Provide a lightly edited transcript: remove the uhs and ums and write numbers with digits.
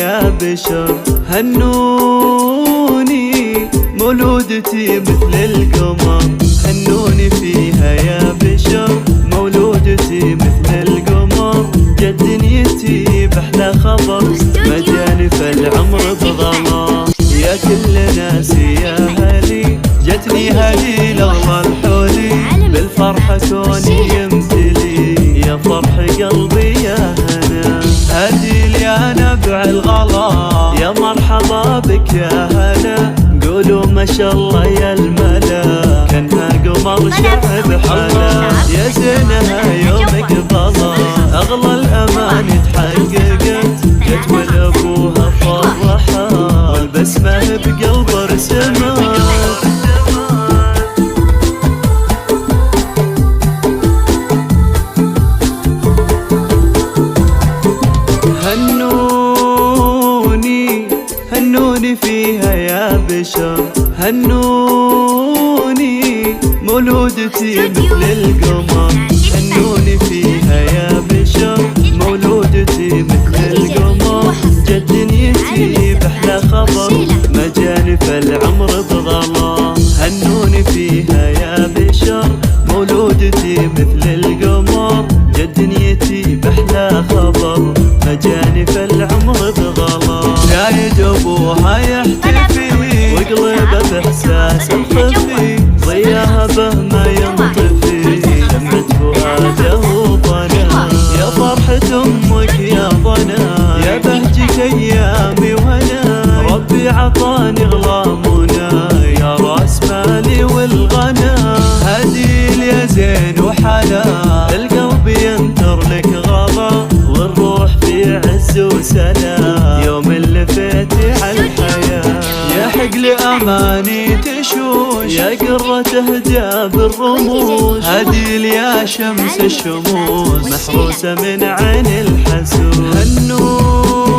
يا بشر. هنوني مولودتي مثل القمر، هنوني فيها يا بشر، مولودتي مثل القمر. جت دنيتي بأحلى خبر، مجاني فالعمر بغمر. يا كل ناسي يا هلي، جتني هلي لغلى الحولي، بالفرحة كوني يمتلي، يا فرح قلبي يا هنا. هدي يا نبع الغلا، يا مرحبا بك يا هلا. قولوا ما شاء الله يا الملا، كانها قمر شعب حلا. يا زينها يومك بلا، اغلى الاماني تحققت، جت ولابوها فرحة، والبسمة بقلب رسمت. هنوني فيها يا بشر، هنوني مولودتي مثل القمر. هنوني فيها يا بشر، مولودتي مثل القمر. جت دنيتي بأحلى خبر، مجاني فالعمر بغلا. هنوني فيها يا بشر، مولودتي مثل القمر. جت دنيتي بأحلى خبر، مجاني فالعمر بغلا. شايد ابوها يحتفي، وقلبه باحساس الخفي، ضياها به ما ينطفي، دمعة فؤاده وضنا. يا فرحة امك يا ضنا، يا بهجك ايامي وهنا. ربي عطاني غلامنا، يا راس مالي والغنى. هديل يا زين وحلا، القلب ينثر لك غلا، والروح في عز وسلام، يوم اللي فاتي عالحياة. يا حقل اماني تشوش، يا قرة تهدى بالرموش. هديل يا شمس الشموس، محروسة من عين الحسود. هنون